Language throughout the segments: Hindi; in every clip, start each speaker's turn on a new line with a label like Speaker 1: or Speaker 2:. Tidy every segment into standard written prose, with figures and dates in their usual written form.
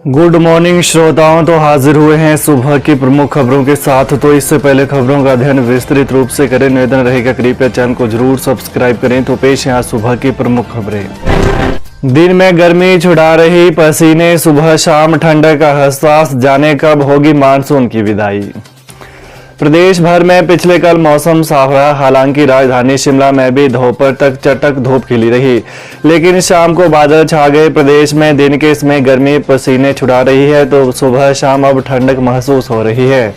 Speaker 1: गुड मॉर्निंग श्रोताओं, तो हाजिर हुए हैं सुबह की प्रमुख खबरों के साथ। तो इससे पहले खबरों का अध्ययन विस्तृत रूप से करें, निवेदन रहेगा कृपया चैनल को जरूर सब्सक्राइब करें। तो पेश है आज सुबह की प्रमुख खबरें। दिन में गर्मी छुड़ा रही पसीने, सुबह शाम ठंडक का एहसास, जाने कब होगी मानसून की विदाई। प्रदेश भर में पिछले कल मौसम साफ रहा, हालांकि राजधानी शिमला में भी दोपहर तक चटक धूप खिली रही, लेकिन शाम को बादल छा गए। प्रदेश में दिन के समय गर्मी पसीने छुड़ा रही है, तो सुबह शाम अब ठंडक महसूस हो रही है।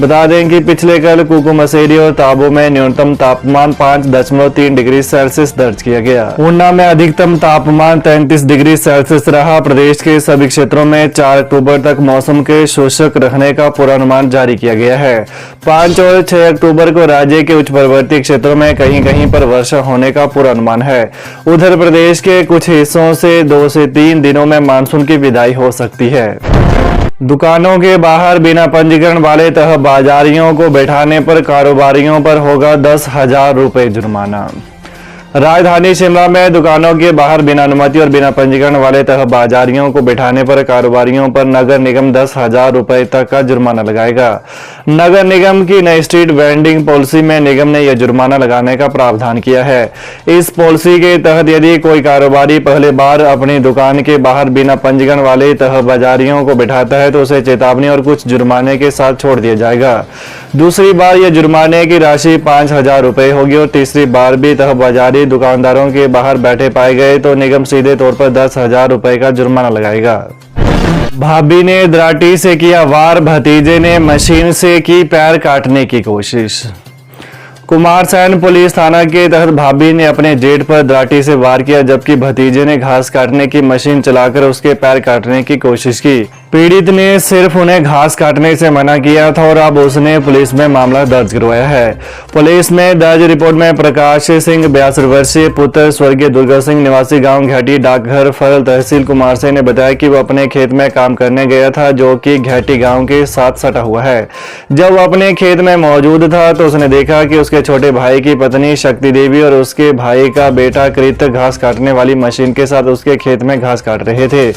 Speaker 1: बता दें कि पिछले कल कुकू मसेरी और ताबो में न्यूनतम तापमान 5.3 डिग्री सेल्सियस दर्ज किया गया। ऊना में अधिकतम तापमान 33 डिग्री सेल्सियस रहा। प्रदेश के सभी क्षेत्रों में 4 अक्टूबर तक मौसम के शुष्क रहने का पूर्वानुमान जारी किया गया है। 5 और 6 अक्टूबर को राज्य के उच्च पर्वतीय क्षेत्रों में कहीं कहीं पर वर्षा होने का पूर्वानुमान है। उधर प्रदेश के कुछ हिस्सों से 2 से 3 दिनों में मानसून की विदाई हो सकती है। दुकानों के बाहर बिना पंजीकरण वाले तह बाजारियों को बैठाने पर कारोबारियों पर होगा 10,000 रुपये जुर्माना। राजधानी शिमला में दुकानों के बाहर बिना अनुमति और बिना पंजीकरण वाले तह बाजारियों को बैठाने पर कारोबारियों पर नगर निगम 10,000 रुपये तक का जुर्माना लगाएगा। नगर निगम की नई स्ट्रीट वेंडिंग पॉलिसी में निगम ने यह जुर्माना लगाने का प्रावधान किया है। इस पॉलिसी के तहत यदि कोई कारोबारी पहले बार अपनी दुकान के बाहर बिना पंजीकरण वाले तह बाजारियों को बैठाता है तो उसे चेतावनी और कुछ जुर्माने के साथ छोड़ दिया जाएगा। दूसरी बार यह जुर्माने की राशि 5,000 रुपये होगी और तीसरी बार भी तह बाजारी दुकानदारों के बाहर बैठे पाए गए तो निगम सीधे तौर पर 10,000 रुपये का जुर्माना लगाएगा। भाभी ने दराटी से किया वार, भतीजे ने मशीन से की पैर काटने की कोशिश। कुमारसैन पुलिस थाना के तहत भाभी ने अपने जेठ पर दराटी से वार किया, जबकि भतीजे ने घास काटने की मशीन चलाकर उसके पैर काटने की कोशिश की। पीड़ित ने सिर्फ उन्हें घास काटने से मना किया था और अब उसने पुलिस में मामला दर्ज करवाया है। पुलिस में दर्ज रिपोर्ट में प्रकाश सिंह 82 वर्षीय पुत्र स्वर्गीय दुर्गा सिंह निवासी गांव घाटी डाकघर फरल तहसील कुमारसैन ने बताया कि वो अपने खेत में काम करने गया था, जो कि घाटी गांव के साथ सटा हुआ है। जब वो अपने खेत में मौजूद था तो उसने देखा कि उसके छोटे भाई की पत्नी शक्ति देवी और उसके भाई का बेटा कृत घास काटने वाली मशीन के साथ उसके खेत में घास काट रहे थे।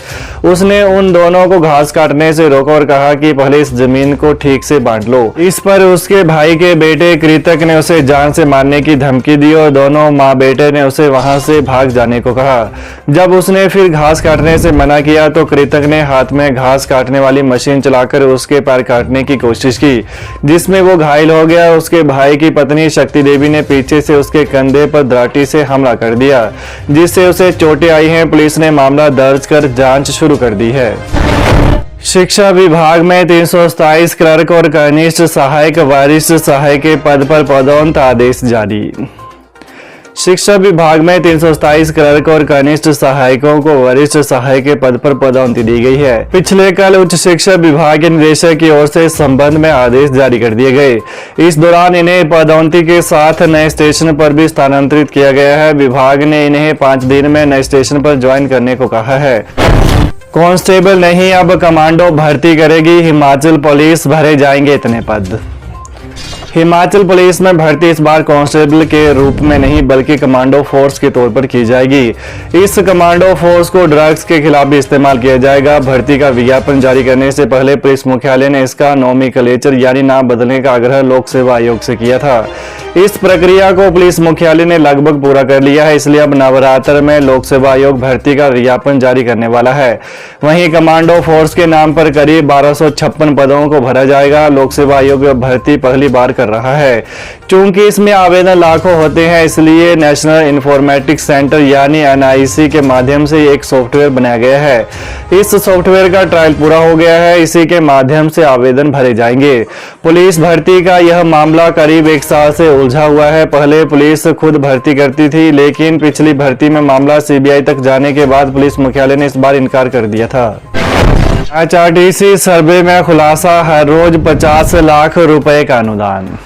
Speaker 1: उसने उन दोनों को घास काटने से रोका और कहा कि पहले इस जमीन को ठीक से बांट लो। इस पर उसके भाई के बेटे कृतक ने उसे जान से मारने की धमकी दी और दोनों माँ बेटे ने उसे वहां से भाग जाने को कहा। जब उसने फिर घास काटने से मना किया तो कृतक ने हाथ में घास काटने वाली मशीन चलाकर उसके पैर काटने की कोशिश की, जिसमें वो घायल हो गया। उसके भाई की पत्नी शक्ति देवी ने पीछे से उसके कंधे पर दराटी से हमला कर दिया, जिससे उसे चोटें आई हैं। पुलिस ने मामला दर्ज कर जांच शुरू कर दी है। शिक्षा विभाग में 327 क्लर्क और कनिष्ठ सहायक वरिष्ठ सहायक के पद पर पदोन्नति आदेश जारी। शिक्षा विभाग में 327 क्लर्क और कनिष्ठ सहायकों को वरिष्ठ सहायक के पद पर पदोन्नति दी गई है। पिछले कल उच्च शिक्षा विभाग के निदेशक की ओर से इस संबंध में आदेश जारी कर दिए गए। इस दौरान इन्हें पदोन्नति के साथ नए स्टेशन पर भी स्थानांतरित किया गया है। विभाग ने इन्हें 5 दिन में नए स्टेशन पर ज्वाइन करने को कहा है। कांस्टेबल नहीं, अब कमांडो भर्ती करेगी हिमाचल पुलिस, भरे जाएंगे इतने पद। हिमाचल पुलिस में भर्ती इस बार कांस्टेबल के रूप में नहीं बल्कि कमांडो फोर्स के तौर पर की जाएगी। इस कमांडो फोर्स को ड्रग्स के खिलाफ भी इस्तेमाल किया जाएगा। भर्ती का विज्ञापन जारी करने से पहले पुलिस मुख्यालय ने इसका नोमेनक्लेचर यानी नाम बदलने का आग्रह लोक सेवा आयोग से किया था। इस प्रक्रिया को पुलिस मुख्यालय ने लगभग पूरा कर लिया है, इसलिए अब नवरात्र में लोक सेवा आयोग भर्ती का विज्ञापन जारी करने वाला है। वहीं कमांडो फोर्स के नाम पर करीब 1256 पदों को भरा जाएगा। लोक सेवा आयोग भर्ती पहली बार कर रहा है। चूंकि इसमें आवेदन लाखों होते हैं, इसलिए नेशनल इंफॉर्मेटिक्स सेंटर यानी NIC के माध्यम से एक सॉफ्टवेयर बनाया गया है। इस सॉफ्टवेयर का ट्रायल पूरा हो गया है, इसी के माध्यम से आवेदन भरे जाएंगे। पुलिस भर्ती का यह मामला करीब 1 साल से उलझा हुआ है। पहले पुलिस खुद भर्ती करती थी, लेकिन पिछली भर्ती में मामला CBI तक जाने के बाद पुलिस मुख्यालय ने इस बार इनकार कर दिया था। HRTC सर्वे में खुलासा, हर रोज 50 लाख रुपए का अनुदान।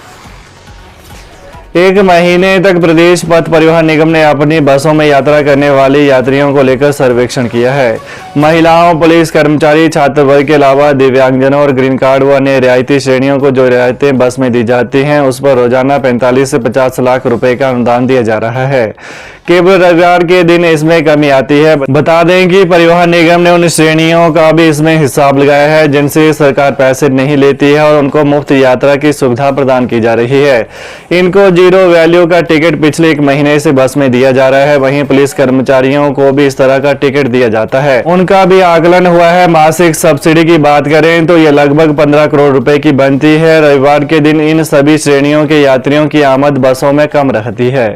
Speaker 1: एक महीने तक प्रदेश पथ परिवहन निगम ने अपनी बसों में यात्रा करने वाले यात्रियों को लेकर सर्वेक्षण किया है। महिलाओं, पुलिस कर्मचारी, छात्र वर्ग के अलावा दिव्यांगजनों और ग्रीन कार्ड व अन्य रियायती श्रेणियों को जो रियायतें बस में दी जाती हैं, उस पर रोजाना 45 से 50 लाख रुपए का अनुदान दिया जा रहा है। केवल रविवार के दिन इसमें कमी आती है। बता दें कि परिवहन निगम ने उन श्रेणियों का भी इसमें हिसाब लगाया है जिनसे सरकार पैसे नहीं लेती है और उनको मुफ्त यात्रा की सुविधा प्रदान की जा रही है। इनको जीरो वैल्यू का टिकट पिछले एक महीने से बस में दिया जा रहा है। वहीं पुलिस कर्मचारियों को भी इस तरह का टिकट दिया जाता है। उनका भी आकलन हुआ है। मासिक सब्सिडी की बात करें तो यह लगभग 15 करोड़ रुपए की बनती है। रविवार के दिन इन सभी श्रेणियों के यात्रियों की आमद बसों में कम रहती है।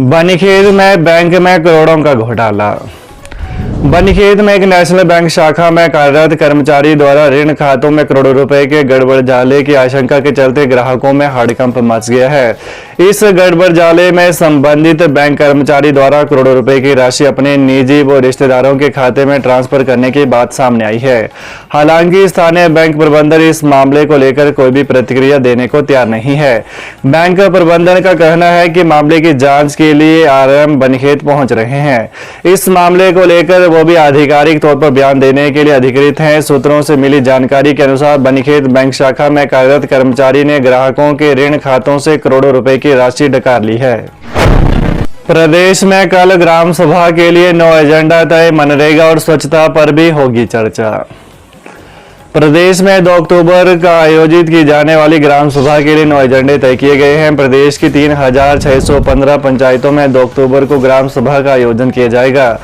Speaker 1: बनीखेत में बैंक में करोड़ों का घोटाला। बनीखेत में एक नेशनल बैंक शाखा में कार्यरत कर्मचारी द्वारा ऋण खातों में करोड़ों रुपए के गड़बड़ जाले की आशंका के चलते ग्राहकों में हड़कंप मच गया है। इस गड़बड़ जाले में संबंधित बैंक कर्मचारी द्वारा करोड़ों रुपए की राशि अपने निजी व रिश्तेदारों के खाते में ट्रांसफर करने की बात सामने आई है। हालांकि स्थानीय बैंक प्रबंधन इस मामले को लेकर कोई भी प्रतिक्रिया देने को तैयार नहीं है। बैंक प्रबंधन का कहना है कि मामले की जांच के लिए RM बनीखेत पहुंच रहे हैं। इस मामले को लेकर वो भी आधिकारिक तौर पर बयान देने के लिए अधिकृत हैं। सूत्रों से मिली जानकारी के अनुसार बनीखेत बैंक शाखा में कार्यरत कर्मचारी ने ग्राहकों के ऋण खातों से करोड़ों रुपए की राशि डकार ली है। प्रदेश में कल ग्राम सभा के लिए 9 एजेंडा तय। मनरेगा और स्वच्छता पर भी होगी चर्चा। प्रदेश में 2 अक्टूबर का आयोजित की जाने वाली ग्राम सभा के लिए 9 एजेंडे तय किए गए हैं। प्रदेश की 3615 पंचायतों में 2 अक्टूबर को ग्राम सभा का आयोजन किया जाएगा।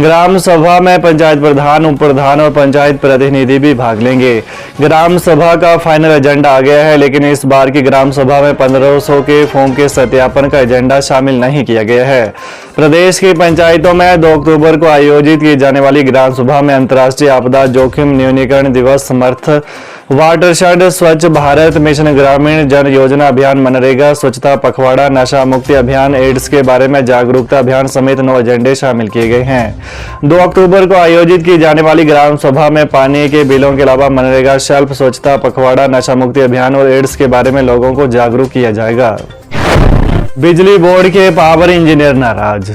Speaker 1: ग्राम सभा में पंचायत प्रधान, उप प्रधान और पंचायत प्रतिनिधि भी भाग लेंगे। ग्राम सभा का फाइनल एजेंडा आ गया है, लेकिन इस बार की ग्राम सभा में 1500 के फॉर्म के सत्यापन का एजेंडा शामिल नहीं किया गया है। प्रदेश की पंचायतों में 2 अक्टूबर को आयोजित की जाने वाली ग्राम सभा में अंतर्राष्ट्रीय आपदा जोखिम न्यूनीकरण दिवस, समर्थ वाटरशेड, स्वच्छ भारत मिशन, ग्रामीण जन योजना अभियान, मनरेगा, स्वच्छता पखवाड़ा, नशा मुक्ति अभियान, एड्स के बारे में जागरूकता अभियान समेत 9 एजेंडे शामिल किए गए हैं। 2 अक्टूबर को आयोजित की जाने वाली ग्राम सभा में पानी के बिलों के अलावा मनरेगा, शेल्फ, स्वच्छता पखवाड़ा, नशा मुक्ति अभियान और एड्स के बारे में लोगों को जागरूक किया जाएगा। बिजली बोर्ड के पावर इंजीनियर नाराज।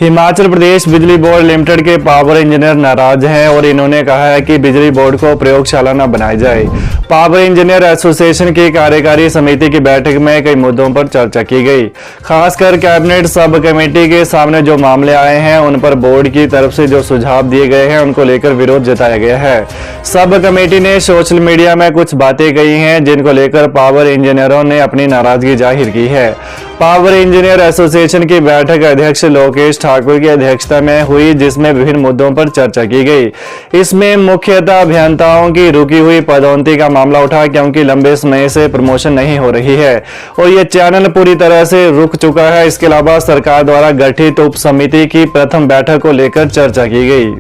Speaker 1: हिमाचल प्रदेश बिजली बोर्ड लिमिटेड के पावर इंजीनियर नाराज हैं और इन्होंने कहा है कि बिजली बोर्ड को प्रयोगशाला न बनाई जाए। पावर इंजीनियर एसोसिएशन की कार्यकारी समिति की बैठक में कई मुद्दों पर चर्चा की गई। खासकर कैबिनेट सब कमेटी के सामने जो मामले आए हैं, उन पर बोर्ड की तरफ से जो सुझाव दिए गए हैं, उनको लेकर विरोध जताया गया है। सब कमेटी ने सोशल मीडिया में कुछ बातें कही हैं जिनको लेकर पावर इंजीनियरों ने अपनी नाराजगी जाहिर की है। पावर इंजीनियर एसोसिएशन की बैठक अध्यक्ष लोकेश ठाकुर की अध्यक्षता में हुई, जिसमें विभिन्न मुद्दों पर चर्चा की गई। इसमें मुख्यतः अभियंताओं की रुकी हुई पदोन्नति का मामला उठा, क्योंकि लंबे समय से प्रमोशन नहीं हो रही है और ये चैनल पूरी तरह से रुक चुका है। इसके अलावा सरकार द्वारा गठित उप समिति की प्रथम बैठक को लेकर चर्चा की गई।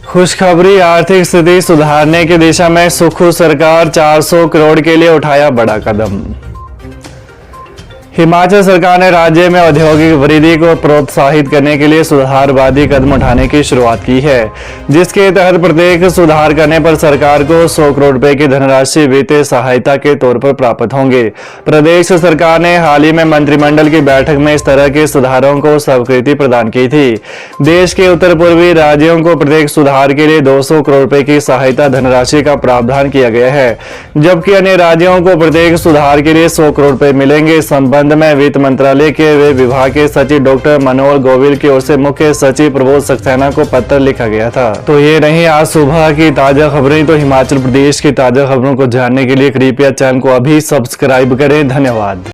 Speaker 1: खुशखबरी, आर्थिक स्थिति सुधारने की दिशा में सुखू सरकार 400 करोड़ के लिए उठाया बड़ा कदम। हिमाचल सरकार ने राज्य में औद्योगिक वृद्धि को प्रोत्साहित करने के लिए सुधारवादी कदम उठाने की शुरुआत की है, जिसके तहत प्रत्येक सुधार करने पर सरकार को 100 करोड़ रुपए की धनराशि वित्तीय सहायता के तौर पर प्राप्त होंगे। प्रदेश सरकार ने हाल ही में मंत्रिमंडल की बैठक में इस तरह के सुधारों को स्वीकृति प्रदान की थी। देश के उत्तर पूर्वी राज्यों को प्रत्येक सुधार के लिए 200 करोड़ रुपए की सहायता धनराशि का प्रावधान किया गया है, जबकि अन्य राज्यों को प्रत्येक सुधार के लिए 100 करोड़ रुपए मिलेंगे। संबंध में वित्त मंत्रालय के विभाग के सचिव डॉक्टर मनोहर गोविल की ओर से मुख्य सचिव प्रबोध सक्सेना को पत्र लिखा गया था। तो ये नहीं आज सुबह की ताजा खबरें। तो हिमाचल प्रदेश की ताजा खबरों को जानने के लिए कृपया चैनल को अभी सब्सक्राइब करें। धन्यवाद।